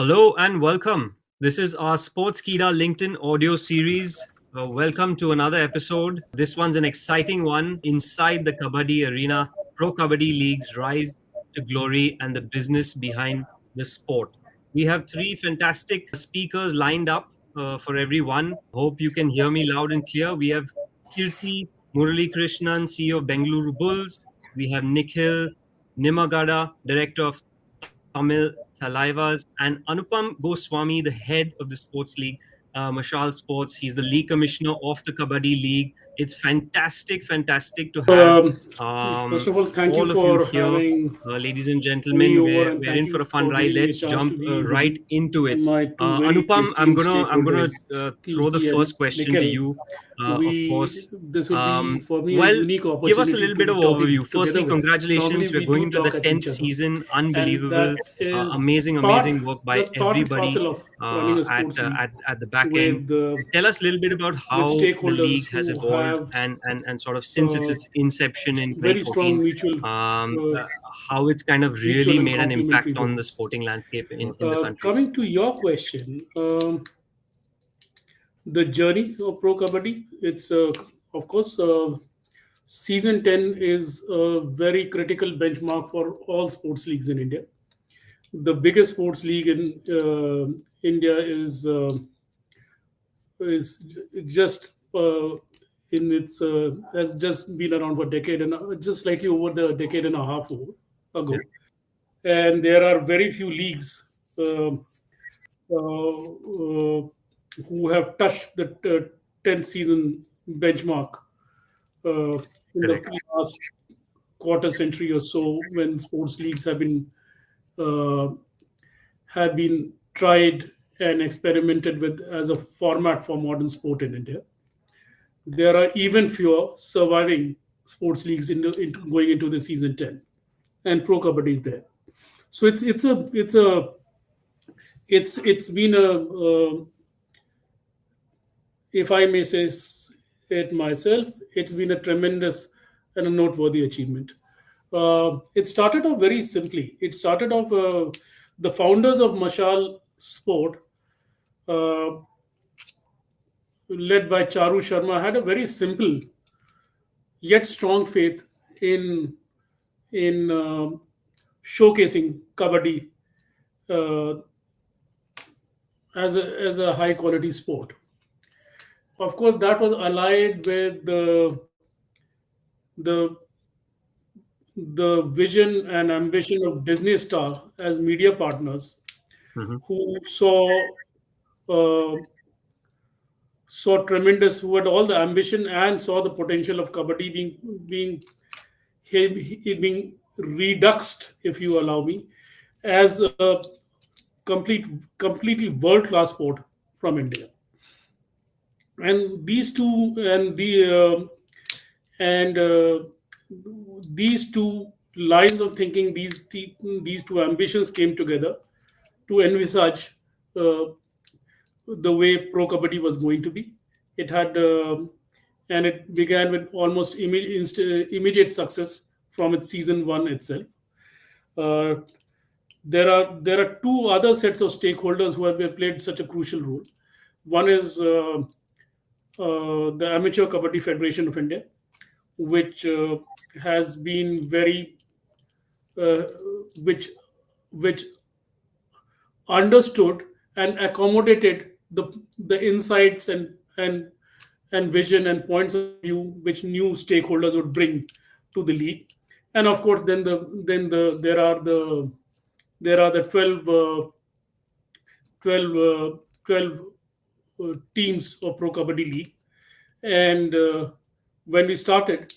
Hello and welcome. This is our Sports Kida LinkedIn audio series. Welcome to another episode. This one's an exciting one inside the Kabaddi arena. Pro Kabaddi League's rise to glory and the business behind the sport. We have three fantastic speakers lined up for everyone. Hope you can hear me loud and clear. We have Kirthi, MuraliKrishnan, CEO of Bengaluru Bulls. We have Nikhil, Nimmagadda, Director of Tamil Thalivas, and Anupam Goswami, the head of the Sports League, Mashal Sports. He's the league commissioner of the Kabaddi League. It's fantastic to have First of all, thank all you of you for here, having ladies and me gentlemen. over, We're, and we're thank in you for a fun for ride. giving me a Let's chance jump to be right into it. my two very Anupam, I'm esteemed gonna stakeholders, throw the Kirthi first and question to Nikhil. you, of course. This will be for me a Well, unique give us a opportunity little bit to of be talking overview. together Firstly, with. Normally, congratulations. We're we going do into the talk at 10th each other, season. and Unbelievable. that is Amazing work by that's part and everybody parcel of running a sports league at the back end. with Tell us a little bit about with how the stakeholders league has who evolved have and sort of since uh, its inception in very strong 2014, mutual uh, how it's kind of mutual really and made an complementary impact on role. the sporting landscape in the country. Coming to your question, the journey of Pro Kabaddi, it's of course season 10 is a very critical benchmark for all sports leagues in India. The biggest sports league in India is just in its has just been around for a decade and just slightly over the decade and a half ago, Yes, and there are very few leagues uh, uh, who have touched the 10th season benchmark uh, in the correct. last quarter century or so, when sports leagues uh, have been tried and experimented with as a format for modern sport in India. There are even fewer surviving sports leagues going into the season 10, and Pro Kabaddi is there. So it's been if I may say it myself, it's been a tremendous and a noteworthy achievement. It started off very simply. It started off the founders of Mashal Sport, uh, led by Charu Sharma, had a very simple yet strong faith in in showcasing kabaddi uh, as a high quality sport. Of course, that was allied with the the vision and ambition of Disney Star as media partners, Hmm. who uh, saw tremendous, who had all the ambition and saw the potential of kabaddi being reduxed, if you allow me, as a completely world class sport from India. And these two and and these two lines of thinking, these two ambitions came together to envisage uh, the way Pro Kabaddi was going to be. It had and it began with almost immediate success from its season one itself. Uh, there are two other sets of stakeholders who have played such a crucial role. One is the Amateur Kabaddi Federation of India, which has been very uh, which which understood and accommodated the insights and vision and points of view which new stakeholders would bring to the league. And of course, there are the 12 teams of Pro Kabaddi League. And when we started,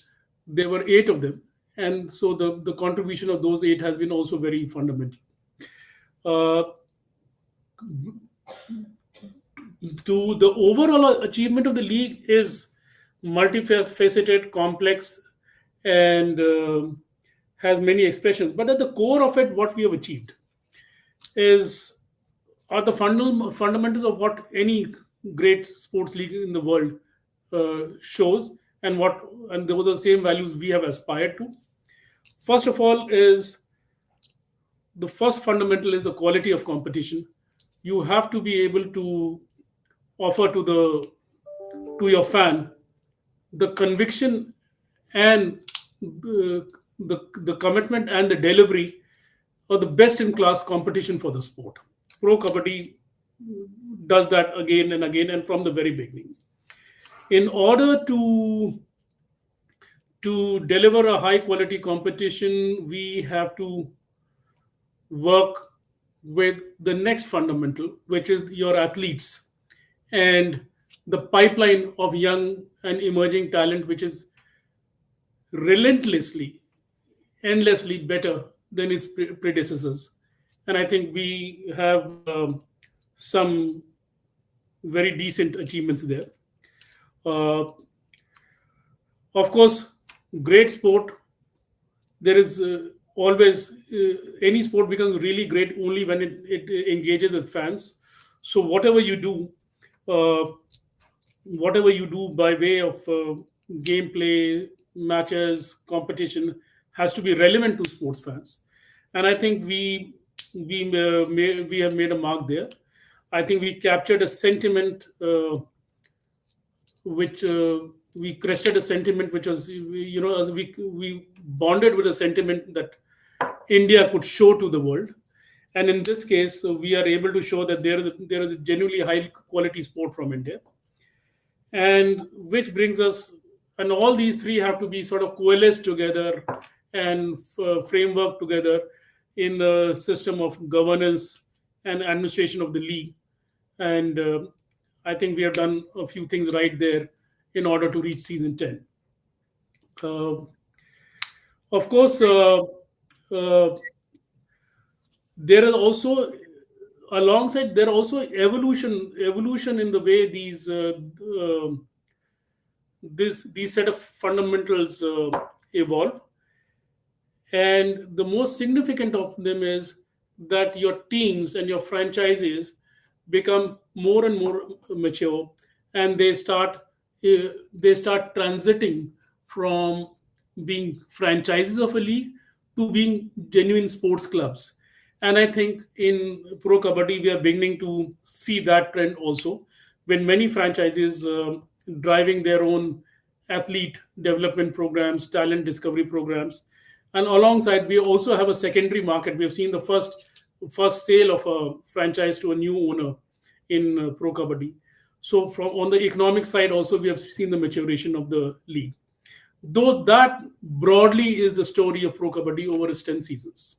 there were eight of them. And so the contribution of those eight has been also very fundamental. Uh, to the overall achievement of the league is multifaceted, complex, and has many expressions. But at the core of it, what we have achieved is are the fundamentals of what any great sports league in the world shows, and those are the same values we have aspired to. First of all, is the first fundamental is the quality of competition, you have to be able to offer to your fan the conviction and the commitment and the delivery of the best in class competition for the sport. Pro Kabaddi does that again and again and from the very beginning. In order to deliver a high quality competition, we have to work with the next fundamental, which is your athletes and the pipeline of young and emerging talent, which is relentlessly, endlessly better than its predecessors. And I think we have some very decent achievements there. Uh, of course, great sport. There is always any sport becomes really great only when it engages with fans. So uh, whatever you do by way of gameplay, matches, competition has to be relevant to sports fans. And I think we have made a mark there. I think we captured a sentiment which we crested a sentiment which was, as we bonded with a sentiment that India could show to the world. And in this case, we are able to show that there is a genuinely high quality sport from India. And which brings us, and all these three have to be sort of coalesced together and framework together in the system of governance and administration of the league. And I think we have done a few things right there in order to reach season 10. Uh, of course, there is also alongside there also evolution in the way these set of fundamentals evolve, and the most significant of them is that your teams and your franchises become more and more mature, and they start transiting from being franchises of a league to being genuine sports clubs. And I think in Pro Kabaddi, we are beginning to see that trend also, when many franchises driving their own athlete development programs, talent discovery programs. And alongside, we also have a secondary market. We have seen the first sale of a franchise to a new owner in Pro Kabaddi. So from on the economic side also, we have seen the maturation of the league. Though that broadly is the story of Pro Kabaddi over its 10 seasons.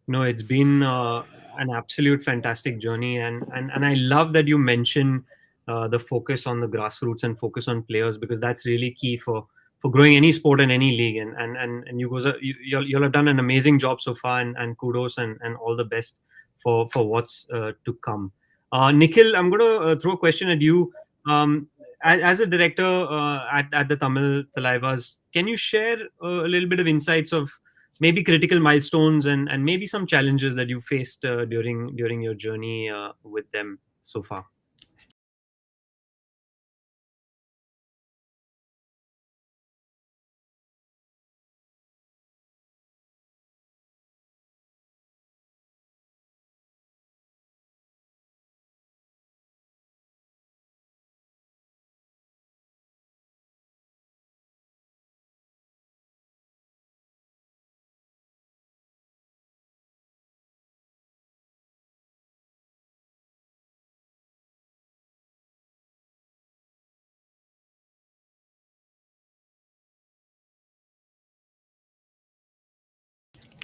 No, it's been an absolute fantastic journey, and I love that you mention the focus on the grassroots and focus on players, because that's really key for growing any sport in any league. And you guys you'll have done an amazing job so far, and kudos and all the best for what's to come. Nikhil, I'm going to throw a question at you. As a director at the Tamil Thalaivas, can you share a little bit of insights of maybe critical milestones and maybe some challenges that you faced during your journey with them so far?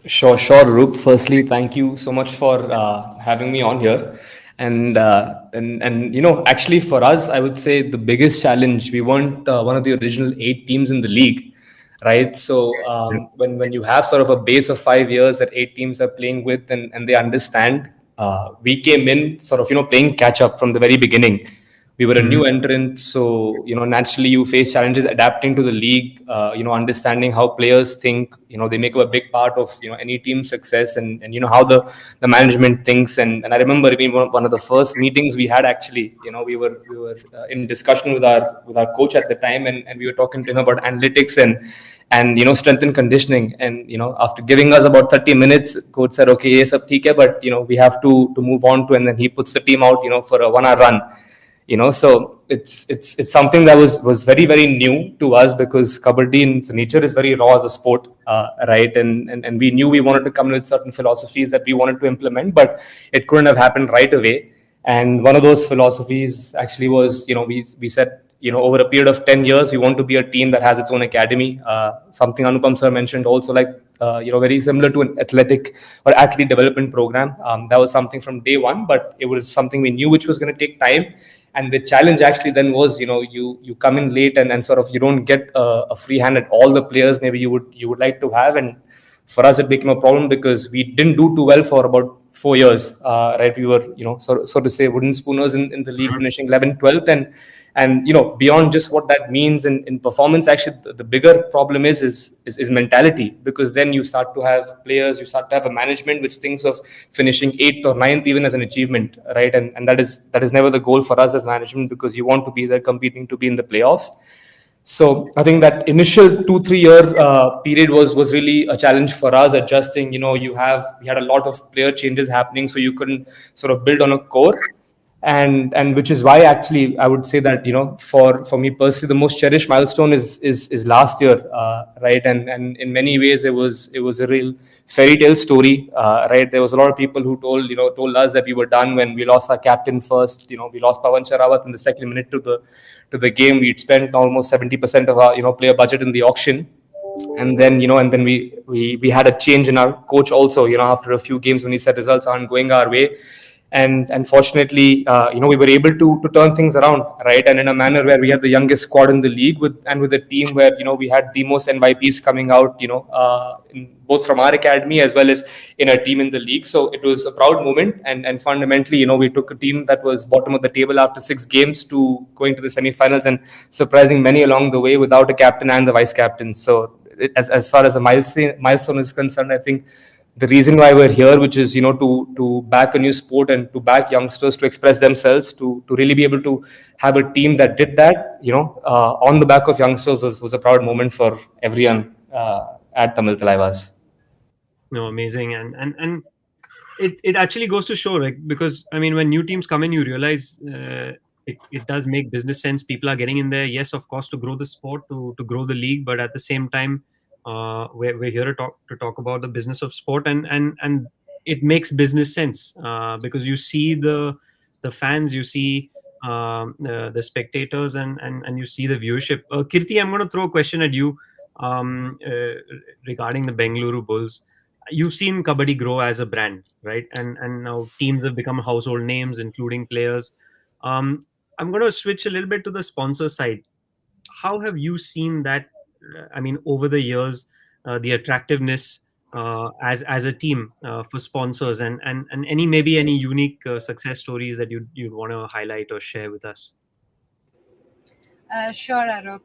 Sure, Arup. Firstly, thank you so much for having me on here. And actually for us, I would say the biggest challenge, we weren't one of the original 8 teams in the league, right? So when you have sort of a base of 5 years that 8 teams are playing with, and they understand, we came in sort of playing catch up from the very beginning. We were a new entrant, so naturally you face challenges adapting to the league. Understanding how players think. They make up a big part of any team's success, and how the management thinks. And I remember being one of the first meetings we had. Actually, we were in discussion with our coach at the time, and we were talking to him about analytics and strength and conditioning. And after giving us about 30 minutes, coach said, okay, yes, sab theek hai, but we have to move on to. And then he puts the team out for a 1 hour run. So it's something that was very, very new to us, because kabaddi in its nature is very raw as a sport, right? And we knew we wanted to come with certain philosophies that we wanted to implement, but it couldn't have happened right away. And one of those philosophies actually was, we said, over a period of 10 years, we want to be a team that has its own academy. Something Anupam sir mentioned also, like, very similar to an athletic or athlete development program. That was something from day one, but it was something we knew which was going to take time. And the challenge actually then was, you come in late and sort of you don't get a free hand at all the players maybe you would like to have. And for us, it became a problem because we didn't do too well for about 4 years, right? We were, so to say, wooden spooners in the league, finishing 11th, 12th. And beyond just what that means in performance, actually the bigger problem is mentality, because then you start to have players, you start to have a management which thinks of finishing 8th or 9th even as an achievement, right? And that is never the goal for us as management, because you want to be there competing to be in the playoffs. So I think that initial 2-3 year period was really a challenge for us, adjusting. We had a lot of player changes happening, so you couldn't sort of build on a core. And which is why actually I would say that for me personally, the most cherished milestone is last year, right? And in many ways it was a real fairy tale story, right? There was a lot of people who told us that we were done when we lost our captain first. We lost Pawan Sharawat in the second minute to the game. We'd spent almost 70% of our player budget in the auction. And then we had a change in our coach also, after a few games, when he said results aren't going our way. And fortunately, we were able to turn things around, right? And in a manner where we had the youngest squad in the league, with a team where we had the most NYPs coming out, both from our academy as well as in our team in the league. So it was a proud moment, and fundamentally, we took a team that was bottom of the table after 6 games to going to the semi-finals and surprising many along the way without a captain and the vice captain. So as far as a milestone is concerned, I think the reason why we're here, which is to back a new sport and to back youngsters to express themselves, to really be able to have a team that did that, on the back of youngsters, was a proud moment for everyone at Tamil Talaivas. No, amazing. And it actually goes to show, right? Because I mean, when new teams come in, you realize it does make business sense. People are getting in there, yes, of course, to grow the sport, to grow the league, but at the same time, we're here to talk about the business of sport, and it makes business sense, because you see the fans, you see the spectators, and you see the viewership. Kirthi, I'm going to throw a question at you regarding the Bengaluru Bulls. You've seen kabaddi grow as a brand, right? And now teams have become household names, including players. I'm going to switch a little bit to the sponsor side. How have you seen that? I mean, over the years, the attractiveness as a team for sponsors, and maybe any unique success stories that you'd want to highlight or share with us. Sure, Arup.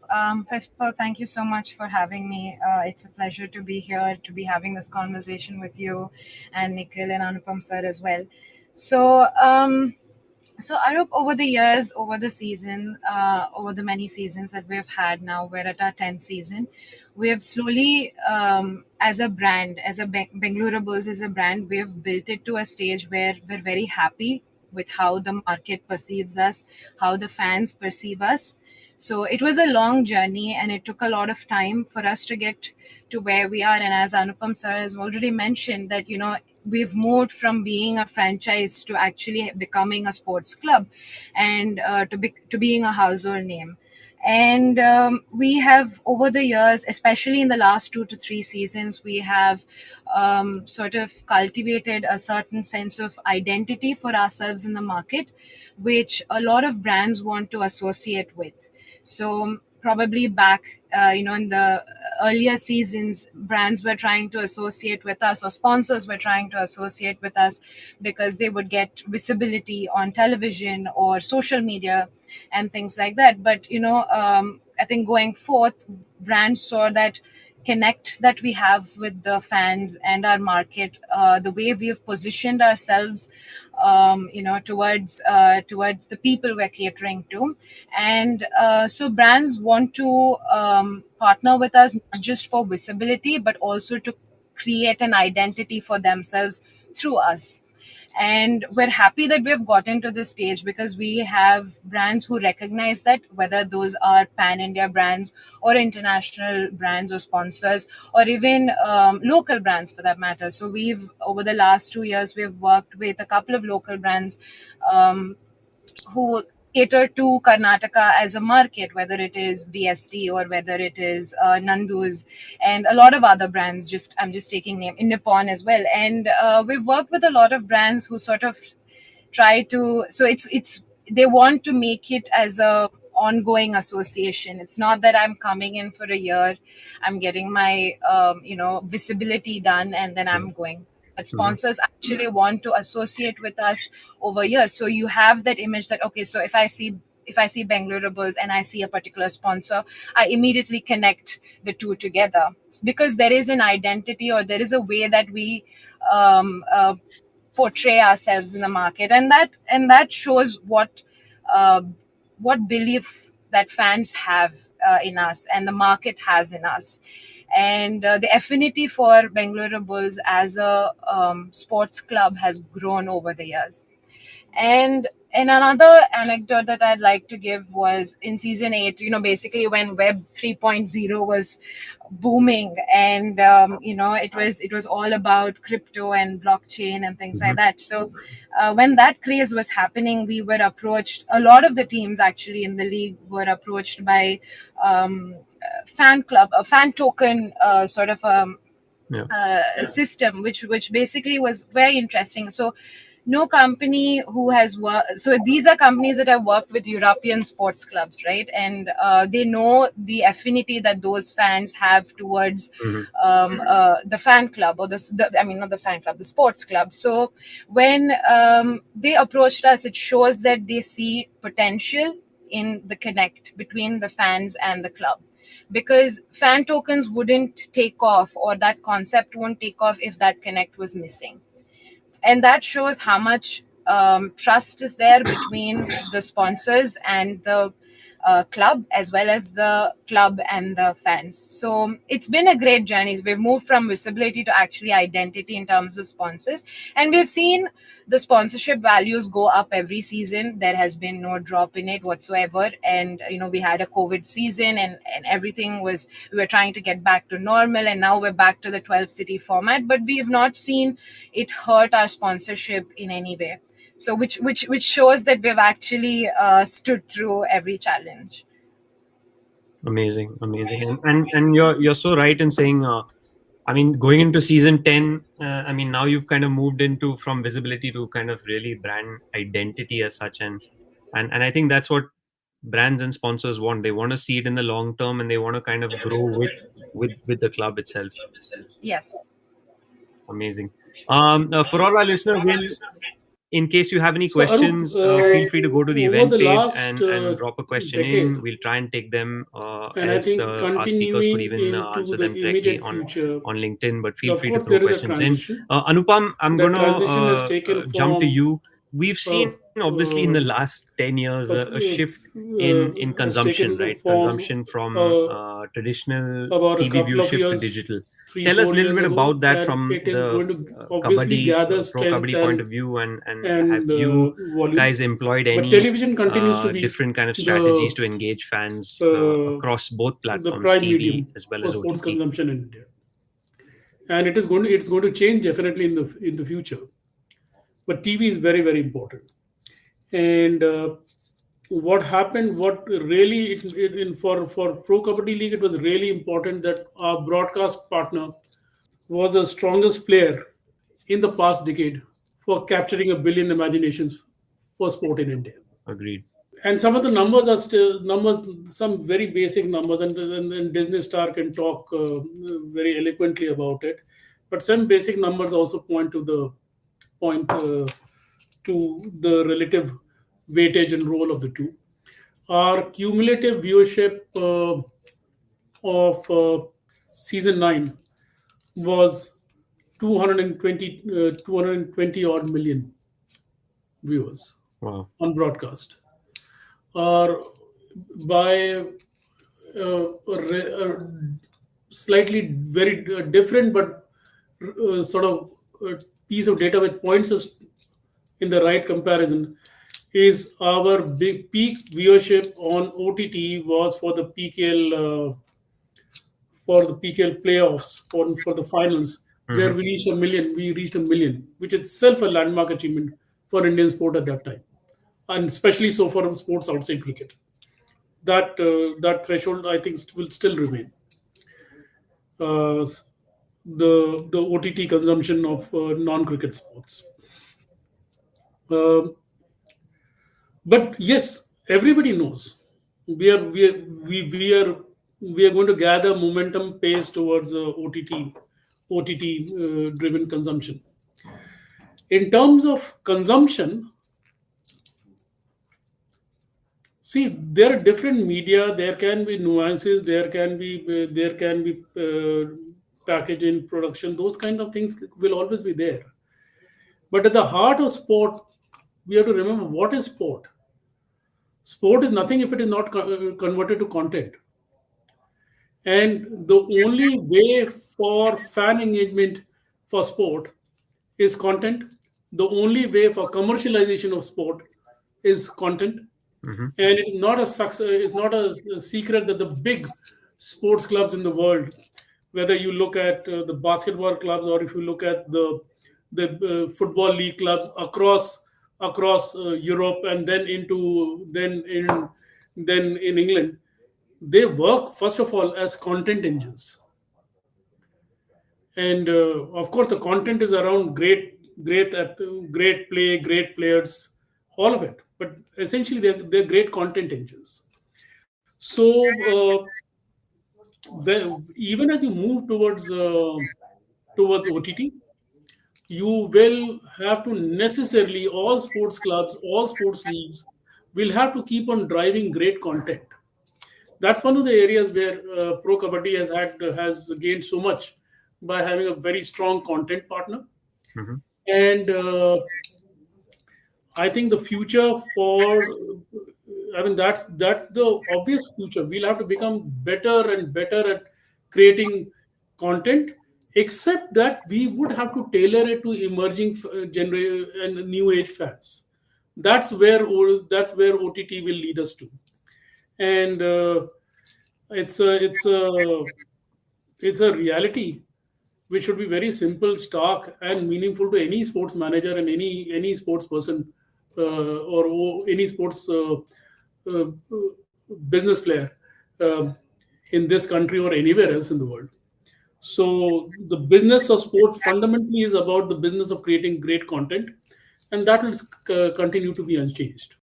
First of all, thank you so much for having me. It's a pleasure to be here, to be having this conversation with you and Nikhil and Anupam sir as well. So, Arup, over the years, over the season, over the many seasons that we've had now, we're at our 10th season. We have slowly, as a brand, as a Bengaluru Bulls as a brand, we have built it to a stage where we're very happy with how the market perceives us, how the fans perceive us. So it was a long journey, and it took a lot of time for us to get to where we are. And as Anupam sir has already mentioned, that we've moved from being a franchise to actually becoming a sports club, and to being a household name. And we have, over the years, especially in the last 2 to 3 seasons, we have sort of cultivated a certain sense of identity for ourselves in the market, which a lot of brands want to associate with. So probably back, in the earlier seasons, brands were trying to associate with us, or sponsors were trying to associate with us, because they would get visibility on television or social media and things like that. But, I think going forth, brands saw that connect that we have with the fans and our market, the way we have positioned ourselves towards the people we're catering to. And so brands want to partner with us not just for visibility, but also to create an identity for themselves through us. And we're happy that we've gotten to this stage because we have brands who recognize that, whether those are pan India brands or international brands or sponsors, or even local brands for that matter. So we've, over the last 2 years, we've worked with a couple of local brands who cater to Karnataka as a market, whether it is VST or whether it is Nandu's and a lot of other brands. I'm just taking name in Nippon as well. And we've worked with a lot of brands who sort of try to. So it's they want to make it as a ongoing association. It's not that I'm coming in for a year, I'm getting my visibility done, and then I'm going. But sponsors actually want to associate with us over years. So you have that image that, okay, so if I see Bengaluru Bulls and I see a particular sponsor, I immediately connect the two together. It's because there is an identity, or there is a way that we portray ourselves in the market, and that shows what belief that fans have in us and the market has in us. And the affinity for Bengaluru Bulls as a sports club has grown over the years. And another anecdote that I'd like to give was in season 8, basically when Web 3.0 was booming, and it was all about crypto and blockchain and things like that. So when that craze was happening, we were approached, a lot of the teams actually in the league were approached by fan club, a fan token sort of system, which basically was very interesting. So no company who has worked, so these are companies that have worked with European sports clubs, right? And they know the affinity that those fans have towards the fan club, or not the fan club, the sports club. So when they approached us, it shows that they see potential in the connect between the fans and the club, because fan tokens wouldn't take off, or that concept won't take off if that connect was missing. And that shows how much trust is there between the sponsors and the club, as well as the club and the fans. So it's been a great journey. We've moved from visibility to actually identity in terms of sponsors, and we've seen the sponsorship values go up every season. There has been no drop in it whatsoever. And we had a COVID season, and everything was, we were trying to get back to normal, and now we're back to the 12 city format, but we have not seen it hurt our sponsorship in any way. So which shows that we've actually stood through every challenge. Amazing. And you're so right in saying, going into season 10, now you've kind of moved into from visibility to kind of really brand identity as such, and I think that's what brands and sponsors want. They want to see it in the long term, and they want to kind of grow with the club itself. Yes. Amazing. For all our listeners, in case you have any questions, feel free to go to the event page and drop a question in. We'll try and take them, as our speakers could even answer them directly on LinkedIn, but feel free to throw questions in. Anupam, I'm going to jump to you. We've seen, obviously, in the last 10 years, a shift in consumption, right? Consumption from traditional TV viewership to digital. Tell us a little bit about that from the Kabaddi, Pro Kabaddi point of view, and have you guys employed any different kind of strategies to engage fans across both platforms, TV as well as sports OTT? Consumption in India, and it's going to change definitely in the future. But TV is very, very important. And what happened? What really for Pro Kabaddi League, it was really important that our broadcast partner was the strongest player in the past decade for capturing 1 billion imaginations for sport in India. Agreed. And some of the numbers are still numbers, some very basic numbers, and Disney Star can talk very eloquently about it. But some basic numbers also point to the relative weightage and role of the two. Our cumulative viewership of season 9 was 220 odd million. viewers Wow. on broadcast, or by slightly very different but sort of piece of data which points us in the right comparison, is our big peak viewership on OTT was for the PKL playoffs, for the finals, where we reached a million. We reached a million, which itself a landmark achievement for Indian sport at that time, and especially so for sports outside cricket. That threshold, I think, will still remain. Uh, the OTT consumption of non-cricket sports. Um but yes, everybody knows we are we are, we are going to gather momentum pace towards OTT driven consumption. In terms of consumption, see, there are different media. There can be nuances. There can be packaging, production. Those kind of things will always be there. But at the heart of sport, we have to remember what is sport. Sport is nothing if it is not converted to content. And the only way for fan engagement for sport is content. The only way for commercialization of sport is content. And it's not a success. It's not a secret that the big sports clubs in the world, whether you look at the basketball clubs or if you look at the football league clubs across Europe and then in England, they work first of all as content engines. And of course, the content is around great play, great players, all of it. But essentially, they're great content engines. So even as you move towards OTT, you will have to necessarily, all sports clubs, all sports leagues will have to keep on driving great content. That's one of the areas where Pro Kabaddi has gained so much by having a very strong content partner. And I think the future that's the obvious future. We'll have to become better and better at creating content, except that we would have to tailor it to emerging and new age fans. That's where OTT will lead us to. And it's a reality which should be very simple, stark, and meaningful to any sports manager and any sports person or any sports business player in this country or anywhere else in the world. So the business of sport fundamentally is about the business of creating great content, and that will continue to be unchanged.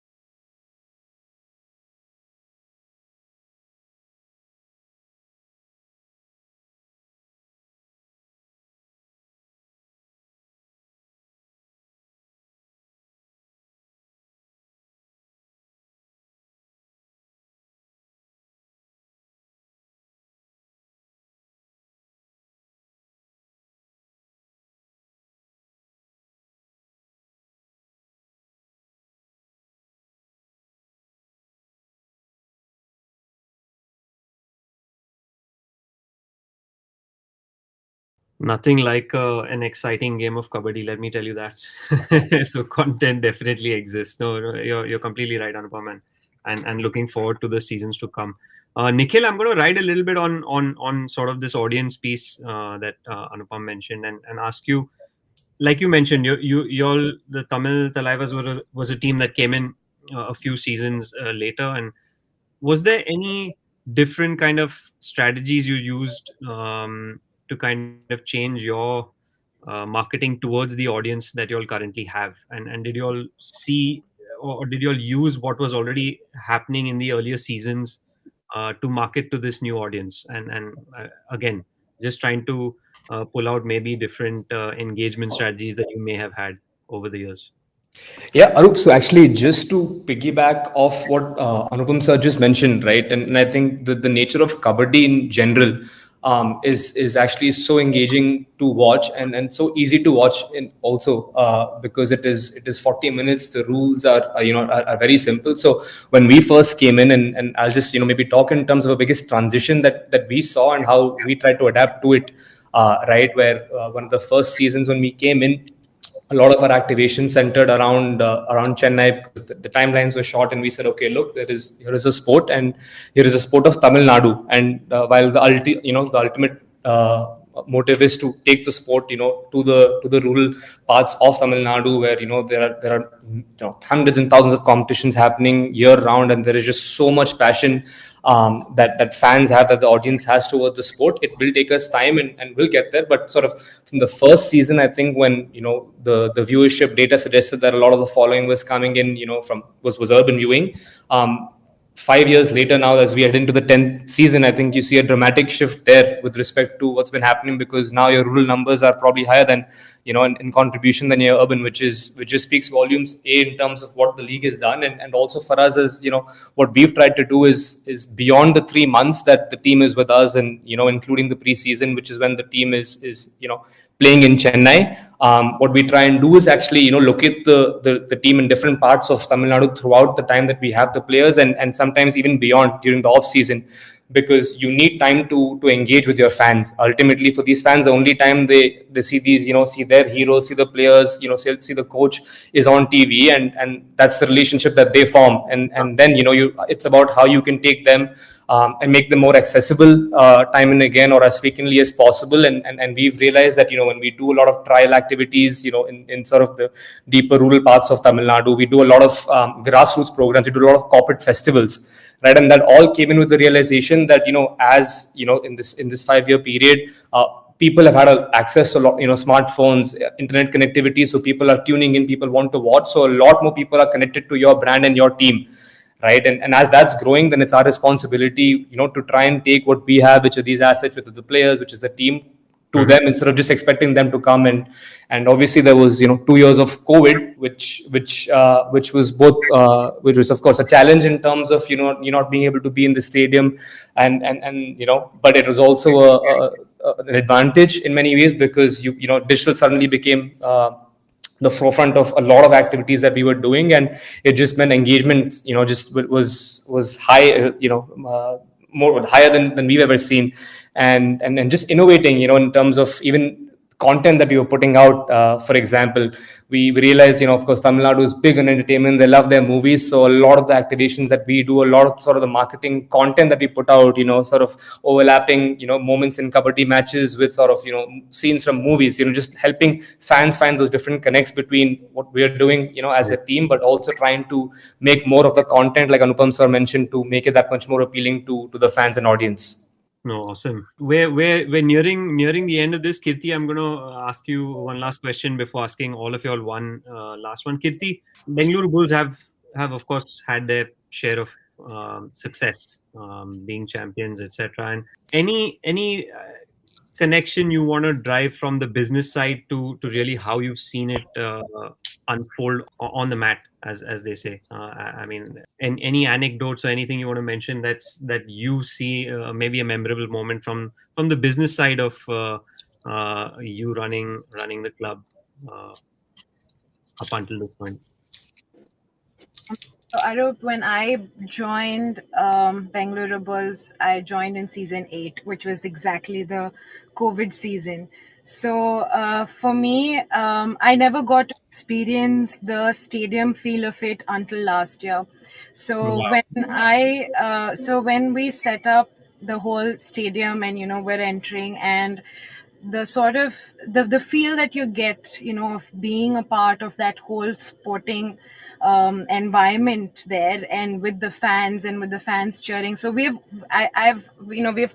Nothing like an exciting game of kabaddi, let me tell you that. So content definitely exists. No, you're completely right, Anupam, and looking forward to the seasons to come. Nikhil, I'm going to write a little bit on sort of this audience piece that Anupam mentioned, and ask you, like you mentioned, you all, the Tamil Talaivas was a team that came in a few seasons later. And was there any different kind of strategies you used to kind of change your marketing towards the audience that you all currently have? And did you all see, or did you all use what was already happening in the earlier seasons to market to this new audience? And again, just trying to pull out maybe different engagement strategies that you may have had over the years. Yeah, Arup. So actually, just to piggyback off what Anupam sir just mentioned, right? And I think the nature of kabaddi in general, is actually so engaging to watch, and so easy to watch in also, because it is 40 minutes. The rules are very simple. So when we first came in, and I'll just maybe talk in terms of a biggest transition that we saw and how we tried to adapt to it, right, where one of the first seasons when we came in, a lot of our activation centered around Chennai, because the timelines were short, and we said, okay, look, here is a sport, and here is a sport of Tamil Nadu, and while the ultimate motive is to take the sport, to the rural parts of Tamil Nadu, where there are hundreds and thousands of competitions happening year round, and there is just so much passion that fans have, that the audience has towards the sport. It will take us time, and we'll get there. But sort of from the first season, I think when the viewership data suggested that a lot of the following was coming in, was urban viewing. 5 years later now, as we head into the 10th season, I think you see a dramatic shift there with respect to what's been happening, because now your rural numbers are probably higher than in contribution than your urban, which just speaks volumes, in terms of what the league has done, and also for us, as what we've tried to do is beyond the 3 months that the team is with us, and including the preseason, which is when the team is playing in Chennai. What we try and do is actually locate the team in different parts of Tamil Nadu throughout the time that we have the players, and sometimes even beyond during the off season, because you need time to engage with your fans. Ultimately, for these fans, the only time they see these, see their heroes, see the players, see the coach is on TV, and that's the relationship that they form. And then it's about how you can take them and make them more accessible time and again, or as frequently as possible. And we've realized that when we do a lot of trial activities, in sort of the deeper rural parts of Tamil Nadu, we do a lot of grassroots programs, we do a lot of corporate festivals, right? And that all came in with the realization that as in this 5-year period, people have had access to a lot, smartphones, internet connectivity. So people are tuning in, people want to watch. So a lot more people are connected to your brand and your team, right? And as that's growing, then it's our responsibility, to try and take what we have, which are these assets, which are the players, which is the team, to them, instead of just expecting them to come. And obviously there was 2 years of COVID, which was both which was of course a challenge in terms of you not being able to be in the stadium, and but it was also an advantage in many ways, because digital suddenly became the forefront of a lot of activities that we were doing, and it just meant engagement just was high, more higher than we've ever seen. And just innovating in terms of even content that we were putting out. For example, we realized of course Tamil Nadu is big on entertainment, they love their movies, so a lot of the activations that we do, a lot of sort of the marketing content that we put out, sort of overlapping moments in kabaddi matches with sort of scenes from movies, just helping fans find those different connects between what we are doing as a team, but also trying to make more of the content, like Anupam sir mentioned, to make it that much more appealing to the fans and audience. No, awesome. We're nearing the end of this, Kirthi. I'm going to ask you one last question before asking all of y'all one last one. Kirthi, Bengaluru Bulls have of course had their share of success, being champions, etc. And any connection you want to drive from the business side to really how you've seen it unfold on the mat, as they say. I mean, any anecdotes or anything you want to mention that you see maybe a memorable moment from the business side of you running the club up until this point. So Arup, when I joined Bengaluru Bulls, I joined in season 8, which was exactly the COVID season. So for me, I never got to experience the stadium feel of it until last year. So when we set up the whole stadium, and we're entering, and the sort of the feel that you get of being a part of that whole sporting environment there, and with the fans cheering. So we've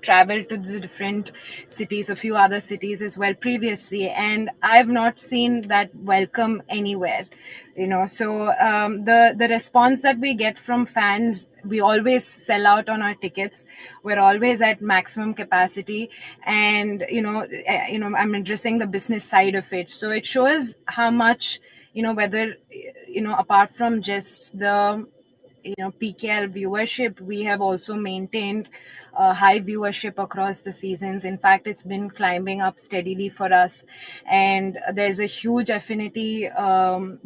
traveled to the different cities, a few other cities as well previously, and I've not seen that welcome anywhere. So the response that we get from fans, we always sell out on our tickets, we're always at maximum capacity, and I'm addressing the business side of it. So it shows how much whether apart from just the PKL viewership, we have also maintained high viewership across the seasons. In fact, it's been climbing up steadily for us, and there's a huge affinity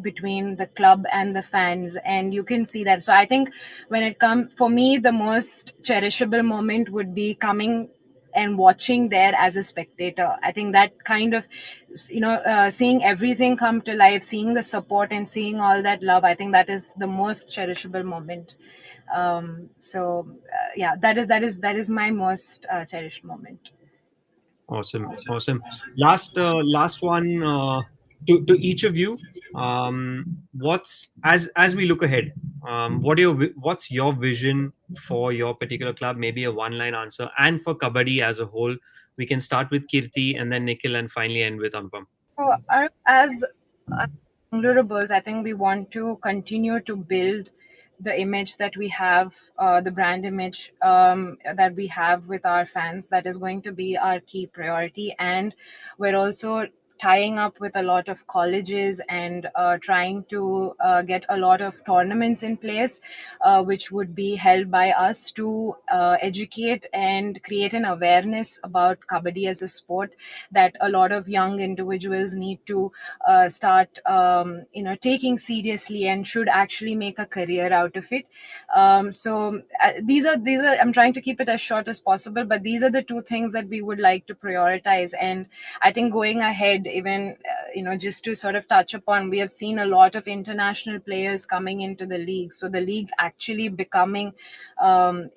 between the club and the fans, and you can see that. So I think when it comes, for me, the most cherishable moment would be coming and watching there as a spectator. I think that kind of, seeing everything come to life, seeing the support and seeing all that love, I think that is the most cherishable moment. Yeah, that is my most cherished moment. Awesome, awesome. Last one to each of you. What's as we look ahead? What's your vision for your particular club? Maybe a one-line answer, and for kabaddi as a whole. We can start with Kirti and then Nikhil, and finally end with Anupam. So, as Bangaloreables, I think we want to continue to build the image that we have, the brand image that we have with our fans. That is going to be our key priority. And we're also tying up with a lot of colleges and trying to get a lot of tournaments in place, which would be held by us to educate and create an awareness about kabaddi as a sport that a lot of young individuals need to start taking seriously and should actually make a career out of it. These are I'm trying to keep it as short as possible, but these are the two things that we would like to prioritize. And I think going ahead, even just to sort of touch upon, we have seen a lot of international players coming into the league, so the league's actually becoming an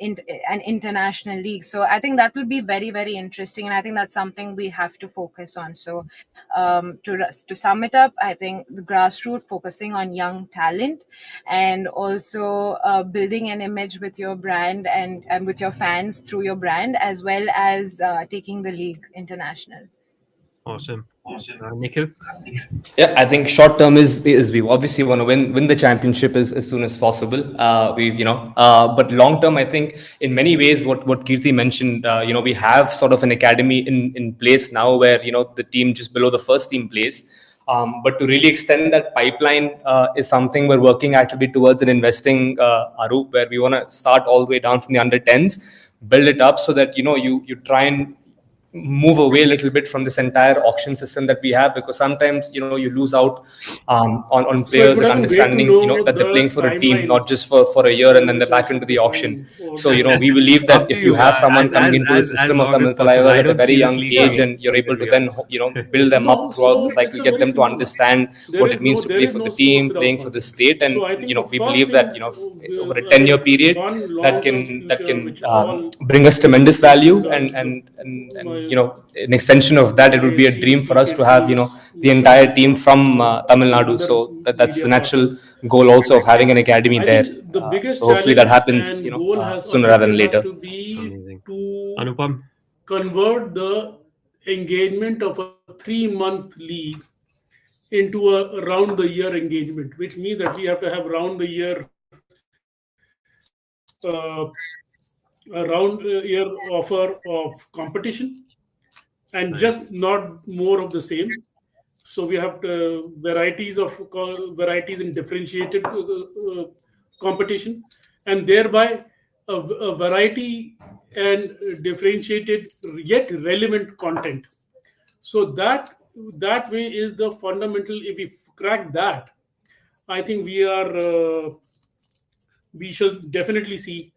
international league. So I think that will be very, very interesting, and I think that's something we have to focus on. So to sum it up, I think the grassroots, focusing on young talent, and also building an image with your brand and with your fans through your brand, as well as taking the league international. Awesome, Nikhil. Yeah, I think short term is we obviously want to win the championship as soon as possible. But long term, I think in many ways what Kirti mentioned, we have sort of an academy in place now where the team just below the first team plays. But to really extend that pipeline is something we're working actively towards and investing Arup, where we want to start all the way down from the under 10s, build it up so that you try and move away a little bit from this entire auction system that we have, because sometimes you lose out on players and understanding that they're playing for a team, not just for a year and then they're back into the auction. So we believe that if you have someone coming into the system of Tamil Talaivas at a very young age, and you're able to then build them up throughout the cycle, get them to understand what it means to play for the team, playing for the state, and we believe that over a 10-year period that can bring us tremendous value, and an extension of that, it would be a dream for us to have the entire team from Tamil Nadu. So that's the natural goal also of having an academy there. So hopefully that happens sooner rather than later. Amazing. Anupam, convert the engagement of a 3-month league into a round the year engagement, which means that we have to have round the year offer of competition, and just not more of the same. So we have varieties in differentiated competition, and thereby a variety and differentiated yet relevant content. So that way is the fundamental. If we crack that, I think we shall definitely see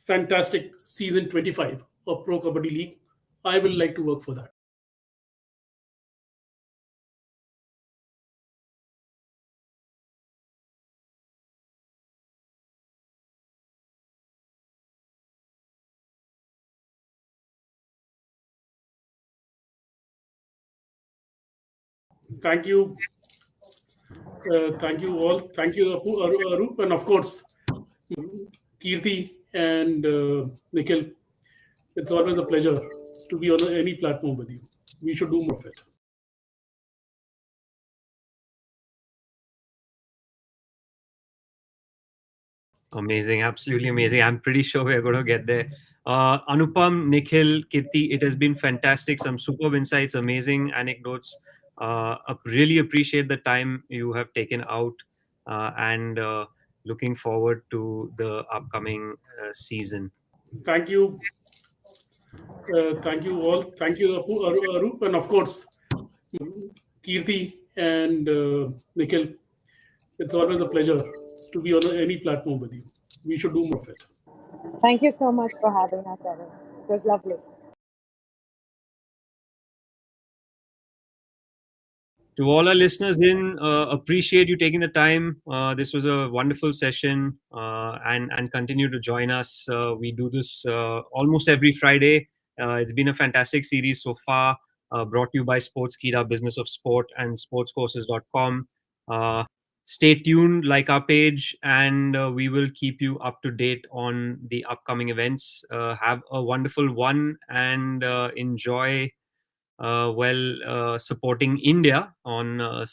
fantastic season 25 of Pro Kabaddi League. I will like to work for that. Thank you. Thank you all. Thank you, Arup, and of course, Kirthi and Nikhil. It's always a pleasure to be on any platform with you. We should do more of it. amazing, absolutely amazing. I'm pretty sure we're going to get there. Anupam, Nikhil, Kirti, it has been fantastic. Some superb insights, amazing anecdotes. Really appreciate the time you have taken out, and looking forward to the upcoming season. Thank you. Thank you all. Thank you, Arup, and of course, Kirthi and Nikhil. It's always a pleasure to be on any platform with you. We should do more of it. Thank you so much for having us, Evan. It was lovely. To all our listeners appreciate you taking the time. This was a wonderful session, and continue to join us. We do this almost every Friday. It's been a fantastic series so far, brought to you by Sportskeeda, Business of Sport, and sportscourses.com. Stay tuned, like our page, and we will keep you up to date on the upcoming events. Have a wonderful one, and enjoy supporting India on